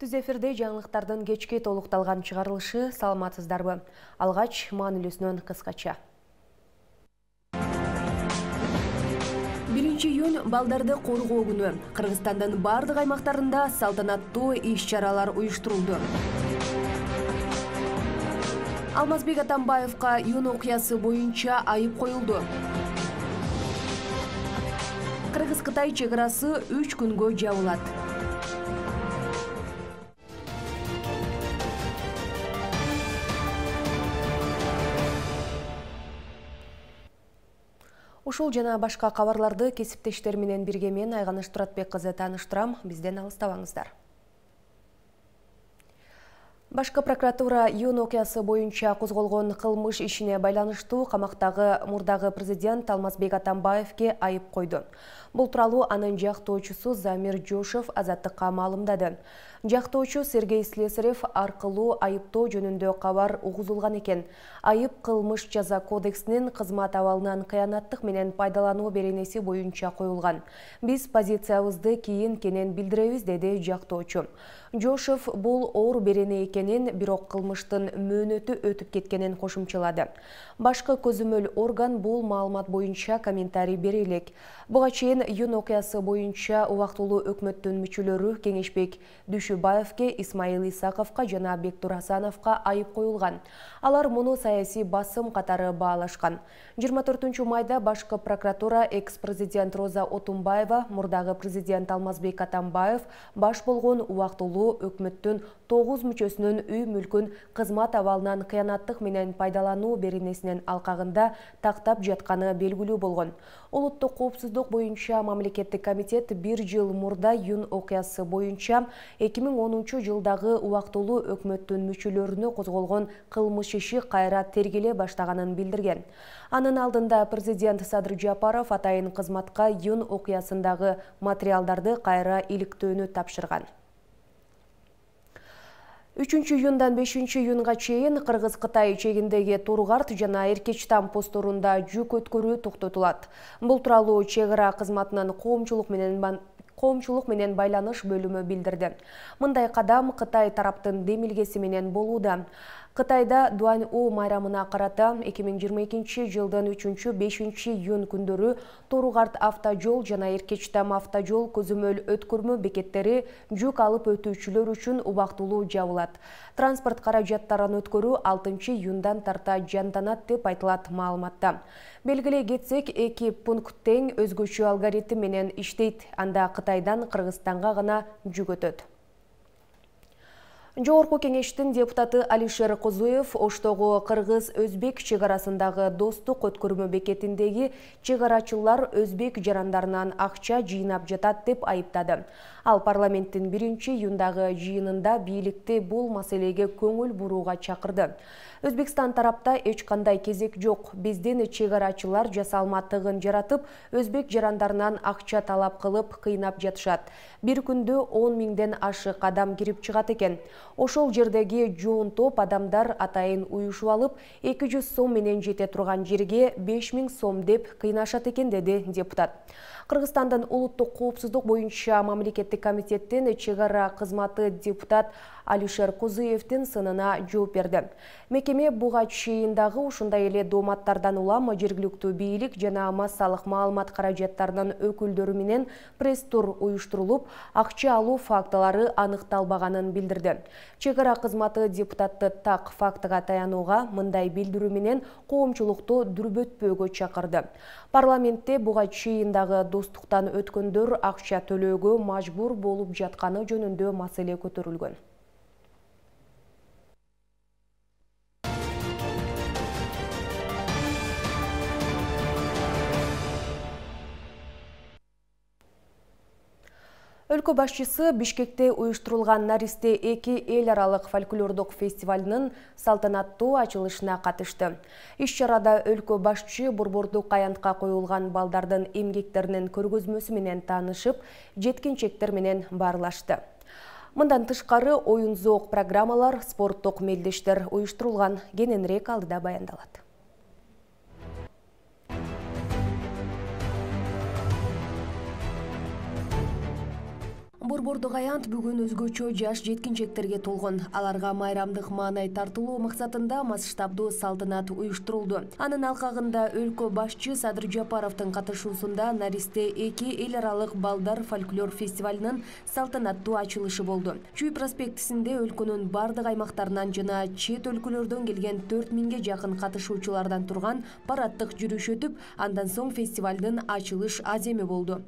Түз эфирде жаңылыктардын кечки толукталган чыгарылышы, саламатсыздарбы? Алгач маанилүүсүнөн кыскача. 1-июнь балдарды коргоо күнү. Кыргызстандын бардык аймактарында салтанаттуу иш-чаралар уюштурулду. Алмазбек Атамбаевка июнь окуясы боюнча айып коюлду. Кыргыз-Кытай чек-арасы 3 күнгө жабылат. Ушул жана башка кабарларды кесиптештер менен бирге мен Айганыш Туратбек кызы тааныштырам. Бизден алыстабаңыздар. Башкы прокуратура июнь окуясы боюнча козголгон кылмыш ишине байланыштуу камактагы мурдагы президент Алмазбек Атамбаевке айып койду. Бул тууралуу анын жактоочусу Замир Жошев Азаттыкка маалымдады. Жактоочу Сергей Слесарев аркылуу айыптоо жөнүндө кабар угузулган экен. Айып кылмыш жаза кодексинин кызмат абалынан кыянаттык менен пайдалануу беренеси боюнча коюлган. Биз позициябызды кийин кенен билдиребиз, деди жактоочу. Жошев бул оор берене экенин, бирок кылмыштын мөөнөтү өтүп кеткенин кошумчалады. Башкы көзөмөл орган бул маалымат боюнча комментарий бере элек. Буга чейин июнь окуясы боюнча убактылуу өкмөттүн мүчөлөрү Кеңешбек Дүйшүбаевке, Исмаил Исаковка жана Бектур Асановка айып коюлган. Алар муну саясий басым катары баалашкан. 24 майда башкы прокуратура экс-президент Роза Отунбаева, мурдагы президент Алмазбек Атамбаев баш болгон убактылуу өкмөттүн 9 мүчөсүнүн үй мүлкүн кызмат абалынан кыянаттык менен пайдалануу беренесинин алкагында тактап жатканы белгилүү болгон. Улуттук коопсуздук боюнча мамлекеттик комитет 1 жыл мурда июнь окуясы боюнча 2010 жылдагы убактылуу өкмөттүн мүчөлөрүнө козголгон кылмыш иши кайра тергеле баштаганын билдирген. Анын алдында президент Садыр Жапаров атайын кызматка июнь окуясындагы материалдарды кайра иликтөөнү тапшырган. 3 июндан 5 июнга чейин Кыргыз-Кытай чегиндеги Тургарт жана Эркечтам постторунда жүк өткөрүү токтотулат. Бул тууралуу чек-ара кызматынын коомчулук менен байланыш бөлүмү билдирди. Мындай кадам Кытай тараптын демилгеси менен болууда. Кытайда Дуань-У майрамына карата 2022 жылдын 3-5 июнь күндөрү Тургарт автожол жана Эркечтам автожол көзөмөл өткөрмө бекеттери жүк алып өтүүчүлөр үчүн убактылуу жабылат. Транспорт каражаттарын өткөрүү 6 июндан тарта жанданат деп айтылат маалыматта. Белгилей кетсек, эки пункт тең өзгөчө алгоритм менен иштейт. Анда Кытайдан Кыргызстанга гана жүк өтөт. Жогорку кеңештин депутаты Алишер Козуев Оштогу Кыргыз-Өзбек чек-арасындагы достук өткөрмө бекетиндеги чек-арачылар өзбек жарандарынан акча жыйнап жатат деп айыптады. Ал парламенттин 1 июндагы жыйынында бийликти бул маселеге көңүл бурууга чакырды. Өзбекстан тарапта эч кандай кезек жок. Биздин чек-арачылар жасалматтыгын жаратып, өзбек жарандарынан акча талап кылып кыйнап жатышат. Бир күндө 10 миңден ашык адам кирип чыгат экен. Ошол жердеги жоон топ адамдар атайын уюшуп алып, 200 сом менен жете турган жерге 5000 сом деп кыйнашат экен, деди депутат. Кыргызстандын улуттук коопсуздук боюнча мамлекеттик комитеттин чек-ара кызматы депутат Алишер Козуевдин сынына жооп берди. Мекеме буга чейиндагы ушундай эле дооматтардан улам жергиликтүү бийлик жана массалык маалымат каражаттарынын өкүлдөрү менен пресс-тур уюштурулуп, акча алуу фактылары аныкталбаганын билдирди. Чек-ара кызматы депутатты так фактыга таянууга, мындай билдирүү менен коомчулукту дүрбөтпөөгө чакырды. Парламентте буга чейиндагы достуктан өткөндөр акча төлөөгө мажбур болуп жатканы жөнүндө маселе көтөрүлгөн. Өлкө башчысы Бишкекте уюштурулган Наристе 2 эл аралык фольклордук фестивалынын салтанаттуу ачылышына катышты. Иш-чарада өлкө башчы борбордук аянтка коюлган балдардын эмгектеринин көргөзмөсү менен таанышып, жеткинчектер менен баарлашты. Мындан тышкары оюн-зоок программалар, спорттук мелдештер уюштурулган. Кененирээк алдыда баяндалат. Борбордук аянт бүгүн өзгөчө жаш жеткинчектерге толгон. Аларга майрамдык маанай тартылуу максатында масштабдуу салтанат уюштурулду. Анын алкагында өлкө башчы Садыр Жапаровдун катышуусунда Наристе 2 эл аралык балдар фольклор фестивалынын салтанаттуу ачылышы болду. Чүй проспектисинде өлкөнүн бардык аймактарынан жана чет өлкөлөрдөн келген 4000ге жакын катышуучулардан турган параддык жүрүш өтүп, андан соң фестивалдын ачылыш аземи болду.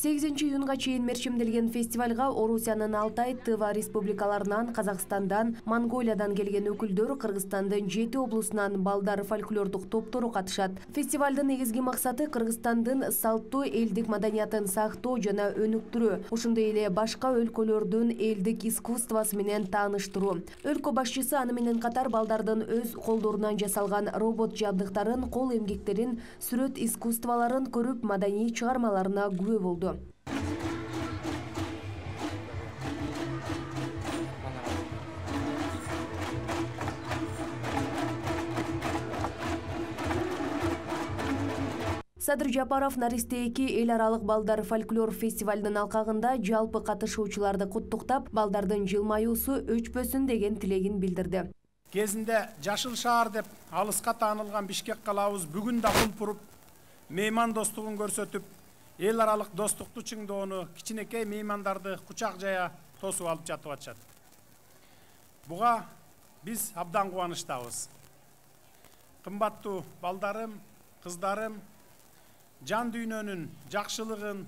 8 июнга чейин мерчимделген фестивалга Орусиянын Алтай, Тыва республикаларынан, Казакстандан, Монголиядан келген өкүлдөр, Кыргызстандын 7 облусунан балдар фольклордук топтору катышат. Фестивалдын негизги максаты Кыргызстандын салттуу элдик маданиятын сактоо жана өнүктүрүү, ошондой эле башка өлкөлөрдүн элдик искусствосу менен тааныштыруу. Өлкө башчысы аны менен катар балдардын өз колдорунан жасалган робот жабдыктарын, кол эмгектерин, сүрөт искусстволорун көрүп, маданий чыгармаларына күбө болду. Садыр Жапаров Наристе 2 эл аралык балдар фольклор фестивалынын алкагында жалпы катышуучуларды куттуктап, балдардын жылмаюусу өчпөсүн деген тилегин билдирди. Кезинде жашыл шаар деп алыска таанылган Бишкек калабыз бүгүн да кумпуруп, мейман достугун көрсөтүп, эл аралык достукту чыңдоону, кичинекей меймандарды кучак жая тосуп алып жатып атышат. Буга биз абдан кубанычтабыз. Кымбаттуу балдарым, кыздарым, жан дүйнөнүн жакшылыгын,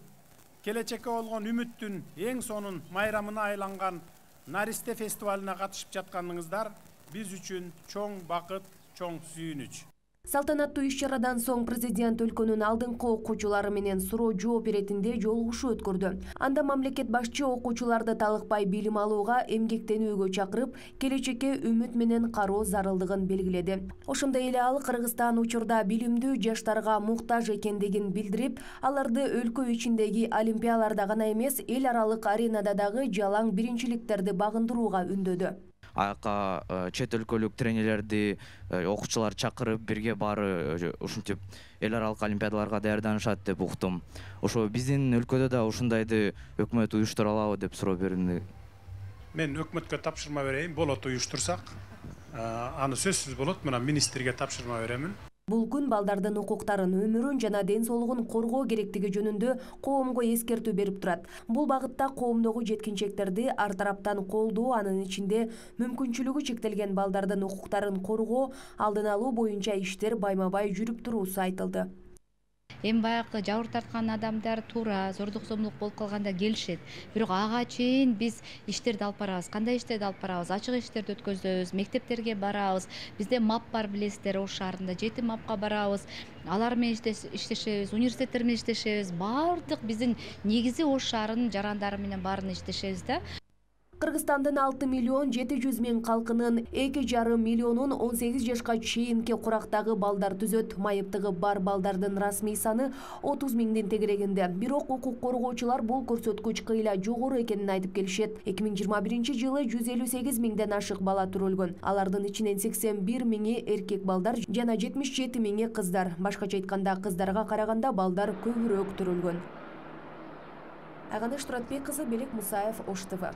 келечекке болгон үмүттүн эң сонун майрамына айланган Наристе фестивалына катышып жатканыңыздар биз үчүн чоң бакыт, чоң сүйүнүч. Салтанаттуу иш-чарадан соң президент өлкөнүн алдыңкы окуучулары менен суроо жооп иретинде жолугушуу өткөрдү. Анда мамлекет башчы окуучуларды талыкпай билим алууга, эмгектенүүгө чакырып, келечекке үмүт менен кароо зарылдыгын белгиледи. Ошондой эле ал Кыргызстан учурда билимдүү жаштарга муктаж экендигин билдирип, аларды өлкө ичиндеги олимпияларда гана эмес, эл аралык аренада дагы жалаң биринчиликтерди багындырууга үндөдү. Аяққа чет өлкөлүк тренерлерди, окуучулар чакырып, бирге баары ушинтип эл аралык олимпиадаларга даярданышат деп уктум. Ошо биздин өлкөдө да ушундайды өкмөт уюштура алабы деп суроо берилди. Мен өкмөткө тапшырма берейин, болот уюштурсак, аны сөзсүз болот, мына министрге тапшырма беремин. Бул күн балдардын укуктарын, өмүрүн жана ден соолугун коргоо керектиги жөнүндө коомго эскертүү берип турат. Бул багытта коомдогу жеткинчектерди ар тараптан колдоо, анын ичинде мүмкүнчүлүгү чектелген балдардын укуктарын коргоо, алдын алуу боюнча иштер байма-бай жүрүп туруусу айтылды. Эми баягы жабыр тарткан адамдар туура зордук зомдук болуп калганда келишет. Бирок ага чейин биз иштерди алып барабыз. Кандай иштерди алып барабыз? Ачык иштерди өткөзөбүз, мектептерге барабыз. Бизде МАП бар, билесиздер, Ош шаарында 7 МАПка барабыз. Алар менен иштешебиз, университеттер менен иштешебиз. Бардык биздин негизи Ош шаарынын жарандары менен баарын иштешебиз да. Кыргызстандын 6.700.000 калкынын 2,5 миллионун 18 жашка чейинки курактагы балдар түзөт. Майыптыгы бар балдардын расмий саны 30.000дин тегерегинде. Бирок укук коргоочулар бул көрсөткүч кыйла жогору экенин айтып келишет. 2021-жылы 158.000ден ашык бала төрөлгөн. Алардын ичинен 81.000 эркек балдар жана 77.000 кыздар. Башкача айтканда, кыздарга караганда балдар көбүрөөк төрөлгөн. Аганыш Туратбек кызы, Белек Мусаев, Ош ТВ.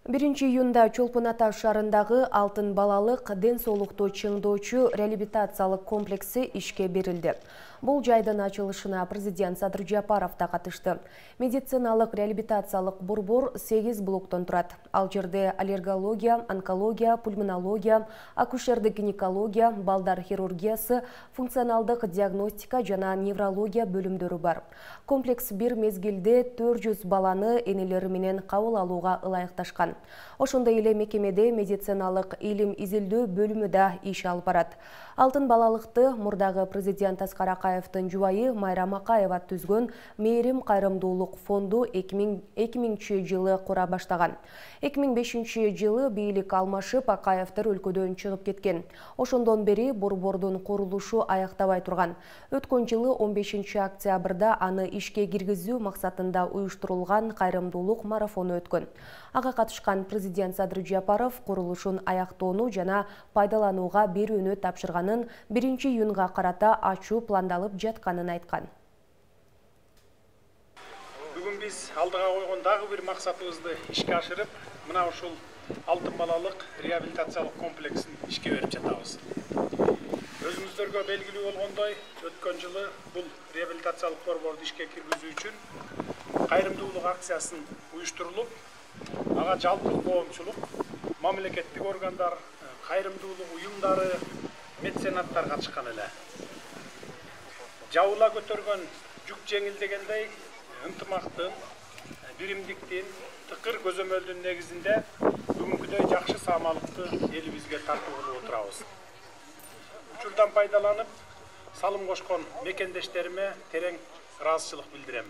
1 июнда Чолпон Ата шаарындагы Алтын балалык ден соолукту чыңдоочу реабилитациялык комплекси ишке берилди. Бул жайдын ачылышына президент Садыр Жапаров да катышты. Медициналык реабилитациялык борбор 8 блоктон турат. Ал жерде аллергология, онкология, пульмонология, акушердик гинекология, балдар хирургиясы, функционалдык диагностика жана неврология бөлүмдөрү бар. Комплекс бир мезгилде 400 баланы энелери менен кабыл алууга ылайыкташкан. Ошондой эле мекемеде медициналык илим изилдөө бөлүмү да иш алып барат. Алтын балалыкты мурдагы президент Аскар Акаевдин жубайы Майрам Акаева түзгөн Мээрим кайрымдуулук фонду 2000-жылы кура баштаган. 2005-жылы бийлик алмашып, Акаевдер өлкөдөн чыгып кеткен. Ошондон бери борбордун курулушу аяктабай турган. Өткөн жылы 15-октябрда аны ишке киргизүү максатында уюштурулган кайрымдуулук марафону өткөн. Ага катышкан ачкан президент Садыр Жапаров курулушун аяктоону жана пайдаланууга берүүнү тапшырганын 1-июнга карата ачуу пландалып жатканын айткан. Бүгүн биз алдыга койгон дагы бир максатыбызды ишке ашырып, мына ушул алтын балалык реабилитациялык комплексин ишке берип жатабыз. Өзүңүздөргө белгилүү болгондой, өткөн жылы бул реабилитациялык борборду ишке киргизүү үчүн кайрымдуулук акциясын уюштурулуп, ага жалпы коомчулук, мамлекеттик органдар, кайрымдуулук уюмдары, меценаттар катышкан эле. Жабыла көтөргөн жүк жеңилдегендей, ынтымактын, биримдиктин, тыкыр көзөмөлдүн негизинде бүгүнкүдөй жакшы саамалыкты элибизге тартуу кылып отурабыз. Учурдан пайдаланып, салым кошкон мекендештериме терең ыраазычылык билдирем.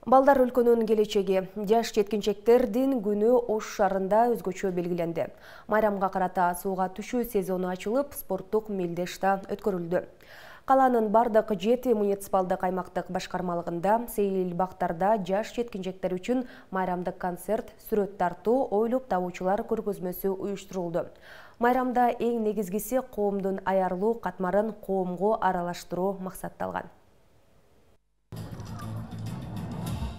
Балдар өлкөнүн келечеги. Жаш жеткинчектердин күнү Ош шаарында өзгөчө белгиленди. Майрамга карата сууга түшүү сезону ачылып, спорттук мелдешта өткөрүлдү. Каланын бардык 7 муниципалдык аймактык башкармалыгында сейил бактарда жаш жеткинчектер үчүн майрамдык концерт, сүрөт тартуу, ойлоп табуучулар көргөзмөсү уюштурулду. Майрамда эң негизгиси коомдун аярлуу катмарын коомго аралаштыруу максатталган.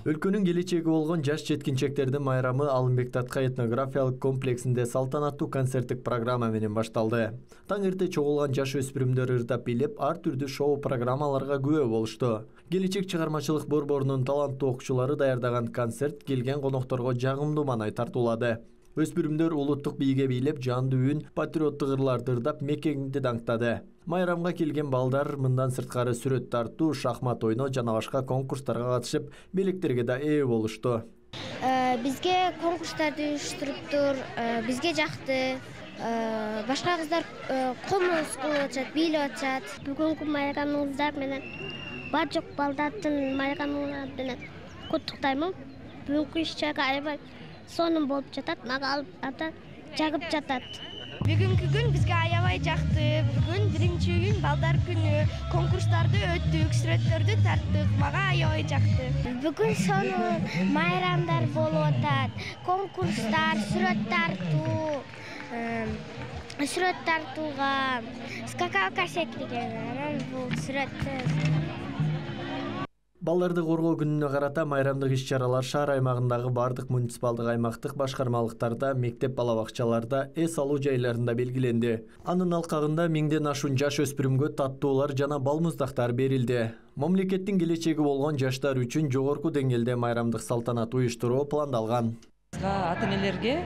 Өлкөнүн келечеги болгон жаш жеткинчектердин майрамы Алымбек Татка этнографиялык комплексинде салтанаттуу концерттик программа менен башталды. Таң эрте чогулган жаш өспүрүмдөр ырдап билеп, ар түрдүү шоу программаларга күбө болушту. Келечек чыгармачылык борборунун таланттуу окуучулары даярдаган концерт келген конокторго жагымдуу маанай тартуулады. Өспүрүмдөр улуттук бийге бийлеп, жанды үн, патриоттук ырларды ырдап мекеңди даңктады. Майрамга келген балдар мындан сырткары сүрөт тартуу, шахмат ойноо жана башка конкурстарга катышып, белектерге да ээ болушту. Бизге конкурстарды уюштуруптур, бизге жакты. Башка кыздар комуз кылып атышат, бийлеп атышат. Бүгүнкү майрамыңыздар менен бажык балдардын майрамыңар менен куттуктаймын. Бүгүнкү иш-чарага аябай сонун болуп жатат, мага алып жагып жатат. Бүгүнкү күн бизге аябай жакты. Бүгүн 1-июнь балдар күнү. Конкурстарды өттүк, сүрөттөрдү тарттык. Мага аябай жакты. Бүгүн сонун майрамдар болуп атат. Конкурстар, сүрөт тартууга, скакалка секирген, бул сүрөттөр. Балдарды коргоо күнүнө карата майрамдык иш-чаралар шаар аймагындагы бардык муниципалдык аймактык башкармалыктарда, мектеп бала-бакчаларда, эс алуу жайларында белгиленди. Анын алкагында 1000ден ашуун жаш өспүрүмгө таттуулар жана балмуздактар берилди. Мамлекеттин келечеги болгон жаштар үчүн жогорку деңгээлде майрамдык салтанат уюштуруу пландалган. Ата-энелерге,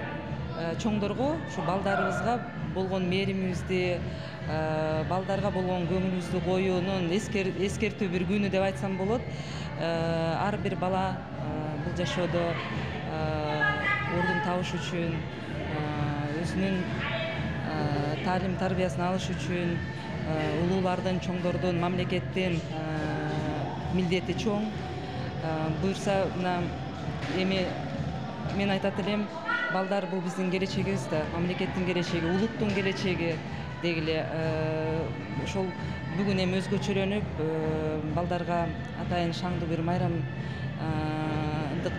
чоңдорго, ушу балдарыбызга болгон мээримибизди, балдарга болгон көңүлүбүздү коюунун эскертүү бир күнү деп айтсам болот. Ар бир бала бул жашоодо ордун табыш үчүн, өзүнүн таалим тарбиясын алыш үчүн улуулардын, чоңдордун, мамлекеттин милдети чоң. Буюрса, эми мен айтат элем, балдар бул биздин келечегибиз да, мамлекеттин келечеги, улуттун келечеги дегиле. Ошол бүгүн эми өзгөчөлөнүп, балдарга атайын шаңдуу бир майрамдык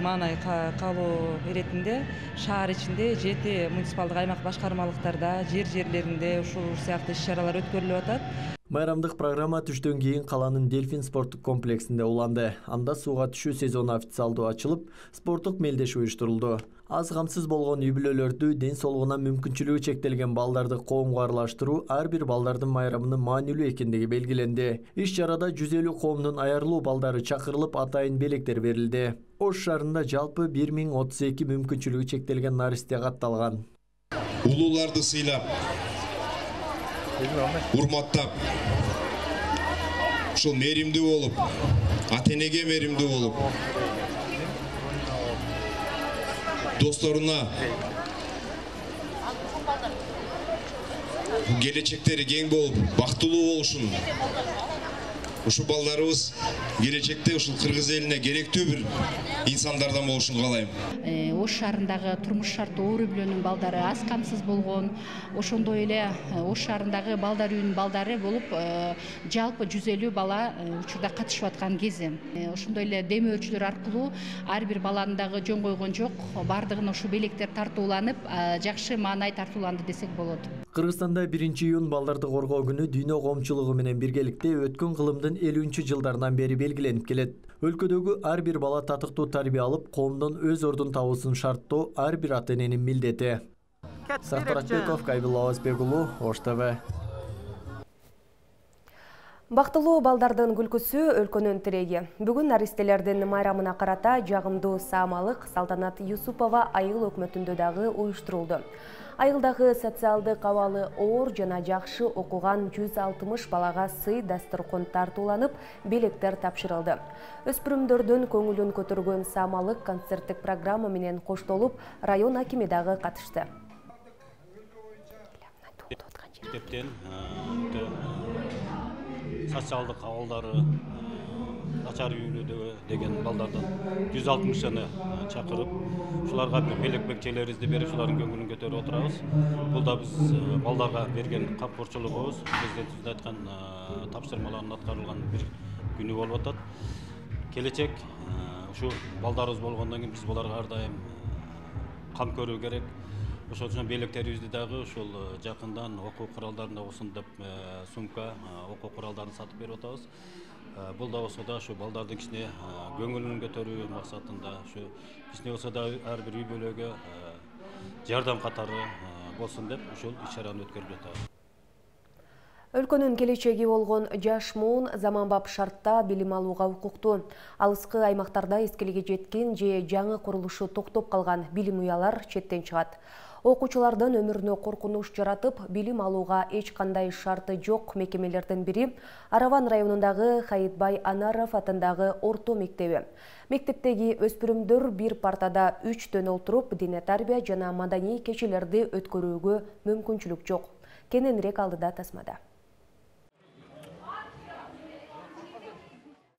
маанай каалоо иретинде шаар ичинде 7 муниципалдык аймак башкармалыктарда, жерлеринде ушул сыяктуу иш-чаралар өткөрүлүп атат. Майрамдык программа түштөн кийин каланын Дельфин спорттук комплексинде уланды. Анда сууга түшүү сезону официалдуу ачылып, спорттук мелдеш уюштурулду. Аз камсыз болгон үй-бүлөлөрдү, ден соолугуна мүмкүнчүлүгү чектелген балдарды коомго аралаштыруу ар бир балдардын майрамынын маанилүү экендиги белгиленди. Иш-чарада 150 коомдун аярлуу балдары чакырылып, атайын белектер берилди. Ош шаарында жалпы 1032 мүмкүнчүлүгү чектелген наристе катталган. Улууларды сыйлап, урматтап, ушул мээримдүү болуп, ата-энеге мээримдүү болуп, досторуна келечектери кең болуп, бактылуу болушун Ушул балдарыбыз келечекте ушул Кыргыз элине керектүү бир инсандардан болушун каалайм. Ош шаарындагы турмуш шарты оор үй-бүлөнүн балдары аз камсыз болгон, ошондой эле Ош шаарындагы балдар үйүнүн балдары болуп жалпы 150 бала учурда катышып аткан кези. Ошондой эле демөө өлчүлөр аркылуу ар бир баланы дагы жөн койгон жок, бардыгына ушу белектер тартууланып, жакшы маанай тартууланды десек болот. Кыргызстанда 1-июнь балдарды коргоо күнү дүйнө коомчулугу менен биргеликте өткөн кылымдын 50-жылдарынан бери белгиленип келет. Өлкөдөгү ар бир бала татыктуу тарбия алып, коомдон өз ордун табуусун шарттоо ар бир ата-эненин милдети. Сактар Акбеков, Кайбилла Озбек уулу, Ош ТВ. Бактылуу балдардын күлкүсү өлкөнүн тиреги. Бүгүн наристелердин майрамына карата жагымдуу саамалык Салтанат Юсупова айыл өкмөтүндө дагы уюштурулду. Айылдагы социалдык абалы оор жана жакшы окуган 160 балага сый дасторкон тартууланып, белектер тапшырылды. Өспүрүмдөрдүн көңүлүн көтөргөн саамалык концерттик программа менен коштолуп, район акими дагы катышты. Социалдык абалдары начар үй-бүлөдө деген балдардан 160 жана чакырып, ушуларга белек бекчелерибизди берип, ушулардын көңүлүн көтөрүп отурабыз. Бул да биз балдарга берген камкорчулугубуз, президентибиз айткан тапшырмалардын аткарылган бир күнү болуп атат. Келечек ушу балдарыбыз болгондон кийин биз буларга ар дайым кам көрүү керек. Ошол үчүн белектерибизди дагы ушул жакындан окуу куралдарына болсун деп сумка, окуу куралдарын сатып берип атабыз. Бул да болсо да ушу балдардын кичине көңүлүн көтөрүү максатында, ушу кичине болсо да ар бир үй-бүлөгө жардам катары болсун деп ушул иш-чараны өткөрүп жатабыз. Өлкөнүн келечеги болгон жаш муун заманбап шартта билим алууга укуктуу. Алыскы аймактарда эскилиги жеткен же жаңы курулушу токтоп калган билим уялар четтен чыгат. Окуучулардын өмүрүнө коркунуч жаратып, билим алууга эч кандай шарты жок мекемелердин бири Араван районундагы Хаитбай Анаров атындагы орто мектеби. Мектептеги өспүрүмдөр бир партада 3 отуруп, дине тарбия жана маданий кечелерди өткөрүүгө мүмкүнчүлүк жок. Кененирээк алдыда тасмада.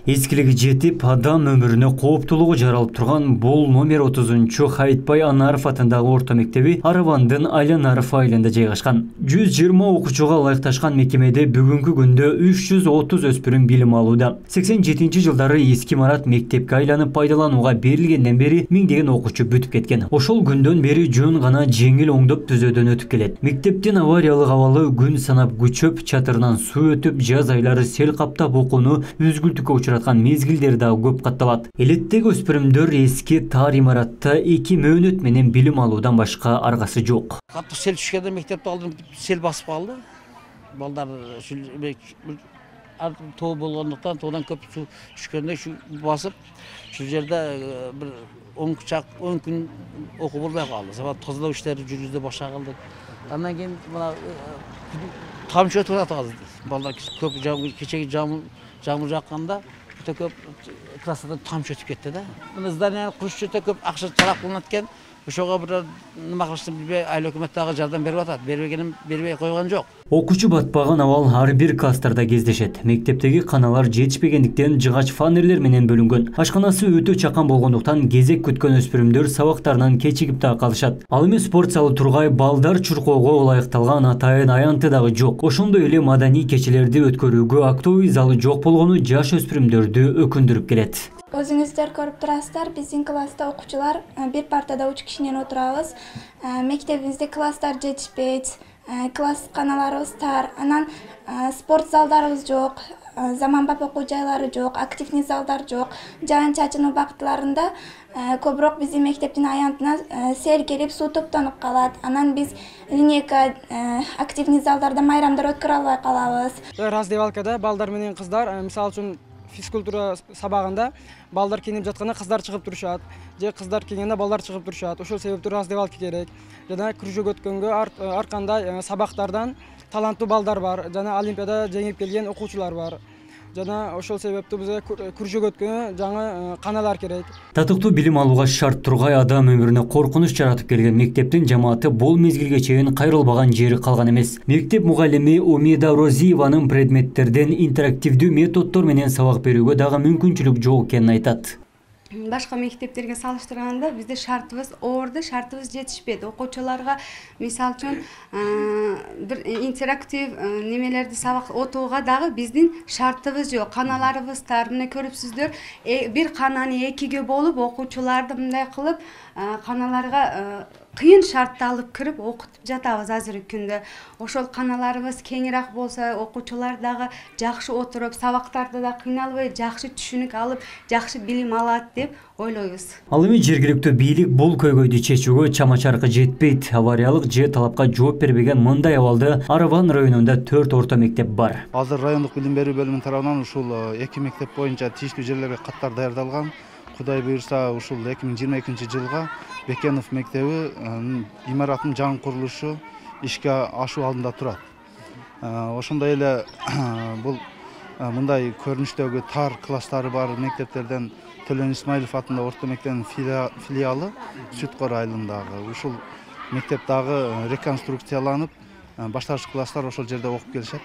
Эскилиги жетип, адам өмүрүнө кооптуулугу жаралып турган бул номер 30-чу Хаитбай Анаров атындагы орто мектеби Аравандын Айланаров айылында жайгашкан. 120 окуучуга ылайыкташкан мекемеде бүгүнкү күндө 330 өспүрүм билим алууда. 87-жылдары эски имарат мектепке айланып пайдаланууга берилгенден бери миңдеген окуучу бүтүп кеткен. Ошол күндөн бери жөн гана жеңил оңдоп түзөөдөн өтүп келет. Мектептин авариялык абалы күн санап күчөп, чатырынан суу өтүп, жаз айлары сел каптап окууну үзгүлтүккө учураткан мезгилдер да көп катталат. Элеттеги өспүрүмдөр эски тар имаратта 2 мөөнөт менен билим алуудан башка аргасы жок. Катты сел түшкөндө мектепти алдым, сел басып калды. Балдар тоо болгондуктан тоодан көп суу түшкөндө басып, ушул жерде бир 10 күн окуу болбой калды. Сабат тазалоо иштери жүргүзө башталды. Андан кийин мына тамчы өтүп атат. Балдар көп кечеги жамыр жакканда өтө көп класстардан тамчы өтүп кетти да. Мына зданияны курушчу өтө көп акча талап кылынат экен. Ошого бир нема кылышты билбей, айыл өкмөт дагы жардам берип атат. Бербей койгон жок. Окуучу батпаган абал ар бир класстарда кездешет. Мектептеги каналар жетишпегендиктен жыгач фанерлер менен бөлүнгөн. Ашканасы өтө чакан болгондуктан кезек күткөн өспүрүмдөр сабактарынан кечигип да калышат. Ал эми спорт залы тургай, балдар чуркоого ылайыкталган атайын аянты дагы жок. Ошондой эле маданий кечелерди өткөрүүгө актовый залы жок болгону жаш өспүрүмдөрдү өкүндүрүп келет. Өзүңүздөр көрүп турасыздар, биздин класста окуучулар бир партада 3 кишинен отурабыз. Мектебибизде класстар жетишпейт, класс каналарыбыз тар, анан спорт залдарыбыз жок, заманбап окуу жайлары жок, активный залдар жок. Жаан-чачын убактыларында көбүрөөк биздин мектептин аянтына сел келип суу топтонуп калат. Анан биз линейка активный залдарда майрамдар өткөрө албай калабыз. Раздевалкада балдар менен кыздар, мисалы үчүн физкультура сабагында балдар кийинип жатканда кыздар чыгып турушат, же кыздар кийгенде балдар чыгып турушат. Ошол себептен раздевалка керек. Жана кружок өткөнгө ар кандай сабактардан таланттуу балдар бар, жана олимпиада жеңип келген окуучулар бар. жана ошол себептүү бизге күржөгөткөнгө жаңы каналар керек. Татыктуу билим алууга шарт тургай адам өмүрүнө коркунуч жаратып келген мектептин жамааты бул мезгилге чейин кайрылбаган жери калган эмес. Мектеп мугалими Умида Розиеванын предметтерден интерактивдүү методдор менен сабак берүүгө дагы мүмкүнчүлүк жок экенин айтат. Башка мектептерге салыштырганда бизде шартыбыз оорду, шартыбыз жетишпейт. Окуучуларга мисалы үчүн бир интерактив немелерди сабак отууга дагы биздин шартыбыз жок. Каналарыбыз тар. Мына көрүпсүздөр, бир кананы экиге болуп, окуучуларды мындай кылып каналарга кыйын шартты алып кирип окутуп жатабыз азыркы күндө. Ошол каналарыбыз кеңирээк болсо, окуучулар дагы жакшы отуруп, сабактарды да кыйналбай, жакшы түшүнүк алып, жакшы билим алат деп ойлойбуз. Ал эми жергиликтүү бийлик бул көйгөйдү чечүүгө чама-чаркы жетпейт. Авариялык же талапка жооп бербеген мындай абалды Араван районунда 4 орто мектеп бар. Азыр райондук билим берүү бөлүмүнүн тарабынан ушул 2 мектеп боюнча тийиштүү жерлерге каттар даярдалган. Кудай буюрса ушул 2022-жылга Бекенов мектеби имаратынын жаңы курулушу ишке ашуу алдында турат. Ошондой эле бул мындай көрүнүштөгү тар класстары бар мектептерден Төлөн Исмаилов атындагы орто мектептин филиалы Сүткор айылындагы. Ушул мектеп дагы реконструкцияланып, башталгыч класстар ошол жерде окуп келишет.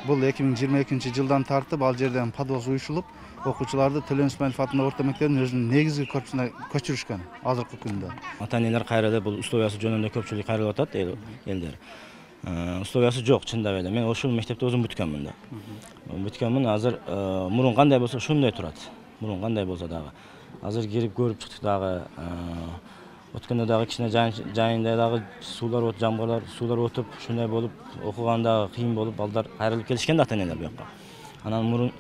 Бул 2022-жылдан тартып ал жерден подвоз уюшулуп, окуучуларды Төлөн Исмаилов атындагы орто мектептин өзүнүн негизги корпусуна көчүрүшкөн азыркы күндө. Ата-энелер кайрылды, бул условиясы жөнүндө көпчүлүк кайрылып атат элдер. Условиясы жок, чындап эле. Мен ошол мектепте өзүм бүткөнмүн да. Бүткөнмүн, азыр мурун кандай болсо ошондой турат. Мурун кандай болсо дагы. Азыр кирип көрүп чыктык дагы. Өткөндө дагы кичине жайында дагы суулар өтүп, жамгырлар суулар өтүп, ушундай болуп, окуганда кыйын болуп, балдар кайрылып келишкен да ата-энелер буякка. Анан мурун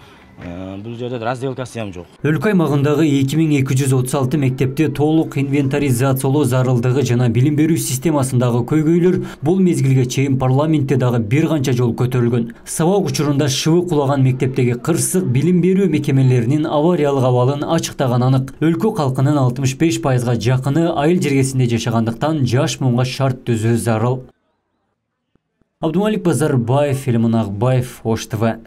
бул жерде разделкасы ham жок. Өлкө аймагындагы 2236 мектепте толук инвентаризациялоо зарылдыгы жана билим берүү системасындагы көйгөйлөр бул мезгилге чейин парламентте дагы бир канча жолу көтөрүлгөн. Сабак учурунда шыбы кулаган мектептеги кырсык билим берүү мекемелеринин авариялык абалын ачыктаган анык. Өлкө калкынын 65%га жакыны айыл жергесинде жашагандыктан жаш муунга шарт түзүү зарыл. Абдумалик Базарбаев, Элман Акбаев, Ош ТВ.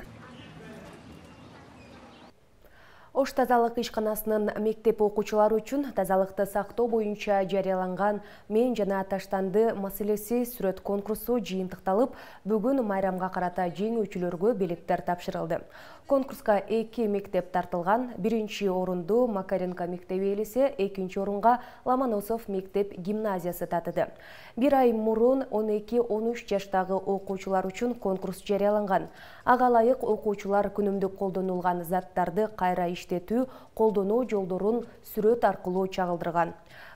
Ош тазалык ишканасынын мектеп окуучулары үчүн тазалыкты сактоо боюнча жарыяланган «Мен жана таштанды» маселеси сүрөт конкурсу жыйынтыкталып, бүгүн майрамга карата жеңүүчүлөргө белектер тапшырылды. Конкурска 2 мектеп тартылган. 1-чи орунду Макаренко мектеби ээлесе, 2-чи орунга Ломоносов мектеп гимназиясы татыды. Бир ай мурун 12-13 жаштагы окуучулар үчүн конкурс жарыяланган. Ага ылайык окуучулар күнүмдүк колдонулган заттарды кайра иштетүү, колдонуу жолдорун сүрөт аркылуу чагылдырган.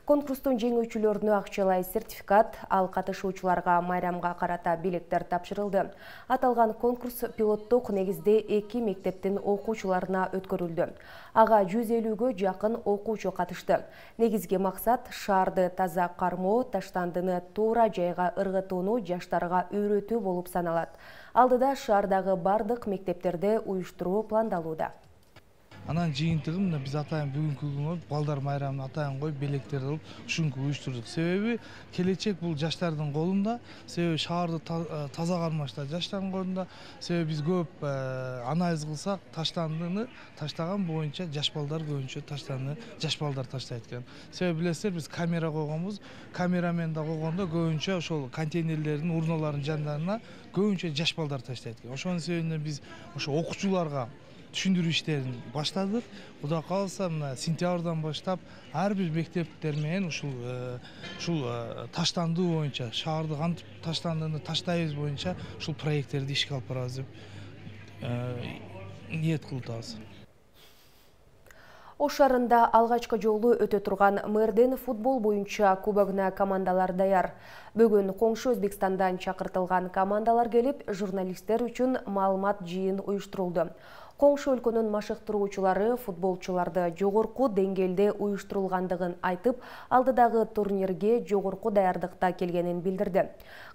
Конкурстун жеңүүчүлөрүнө акчалай сертификат, ал катышуучуларга майрамга карата белектер тапшырылды. Аталган конкурс пилоттук негизде 2 мектептин окуучуларына өткөрүлдү. Ага 150гө жакын окуучу катышты. Негизги максат шаарды таза кармоо, таштандыны туура жайга ыргытууну жаштарга үйрөтүү болуп саналат. Алдыда шаардагы бардык мектептерде уюштуруу пландалууда. Анан жыйынтыгы мына биз атайын бүгүнкү күнгө балдар майрамын атайын коюп белектерди алып ушунку уюштурдук. Себеби келечек бул жаштардын колунда, себеби шаарды таза кармашта жаштардын колунда. Себеби биз көп анализ кылсак, таштандыны таштаган боюнча жаш балдар көбүнчө таштандыны жаш балдар таштайт экен. Себеби билесиздер, биз камера койгонбуз. Камерамен да койгондо көбүнчө ошол контейнерлердин урналарынын жандарына көбүнчө жаш балдар таштайт экен. Ошонун себебинен биз ошо окуучуларга түшүндүрүү иштерин баштадык. Кудай кааласа, мына сентябрдан баштап ар бир мектептер менен ушул таштандуу боюнча, шаарды кантип таштандыны таштайбыз боюнча ушул проекттерди ишке алып барабыз деп ниет кылып атабыз. Ош шаарында алгачкы жолу өтө турган мэрдин футбол боюнча кубогуна командалар даяр. Бүгүн коңшу Өзбекстандан чакыртылган командалар келип, журналисттер үчүн маалымат жыйын уюштурулду. Коңшу өлкөнүн машыктыруучулары футболчуларды жогорку деңгээлде уюштурулгандыгын айтып, алдыдагы турнирге жогорку даярдыкта келгенин билдирди.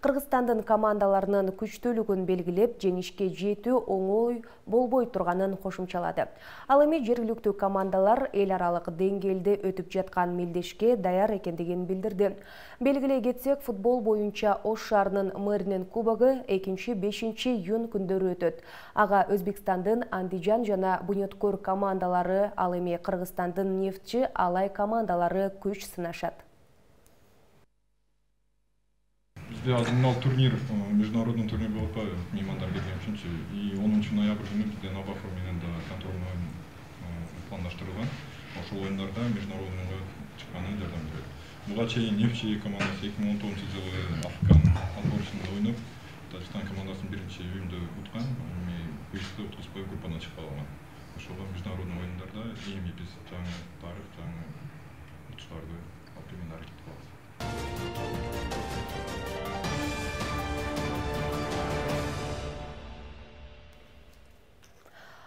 Кыргызстандын командаларынын күчтүүлүгүн белгилеп, жеңишке жетүү оңой болбой турганын кошумчалады. Ал эми жергиликтүү командалар эл аралык деңгээлде өтүп жаткан мелдешке даяр экендигин билдирди. Белгилей кетсек, футбол боюнча Ош шаарынын мэринин кубогу 2-5 июнь күндөрү өтөт. Ага Өзбекстандын Андижан жана Буняткор командалары, ал эми Кыргызстандын Нефтчи, Алай командалары күч сынашат. Бізде азын-аулақ турнир, международный турнир болып меймандар келген үшінші. И 10 ноябрь күні бізде Набаф менен да контрольный ойын пландаштырылған. Ошол ойындарда международный ойын чыкканы жардам берет. Буга чейин Нефтчи командасы 2010 жылы Африкан отборочунда ойноп, Тажикстан командасын биринчи июньдө уткан, эми буюрса уткузбай группадан чыгып алган. Ошого международный ойындарда эми биз жаңы тарых, жаңы утуштарды алып келгенге аракет кылабыз.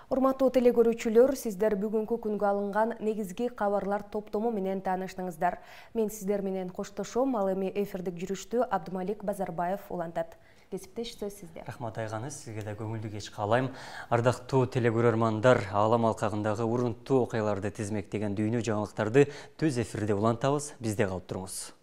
Урматтуу телегөрүүчүлөр, сиздер бүгүнкү күнгө алынган негизги кабарлар топтому менен таанышдыңыздар. Мен сиздер менен коштошом, ал эми эфирдик жүрүштү Абдымалик Базарбаев улантат. Кесиптеш сөз сизде. Рахмат Айганы, сизге да көңүлдүү кеч каалайм. Ардактуу телегөрөрмандар, аалам алкагындагы урунттуу окуяларды тизмектеген дүйнө жаңылыктарды түз эфирде улантабыз. Бизде калып туруңуз.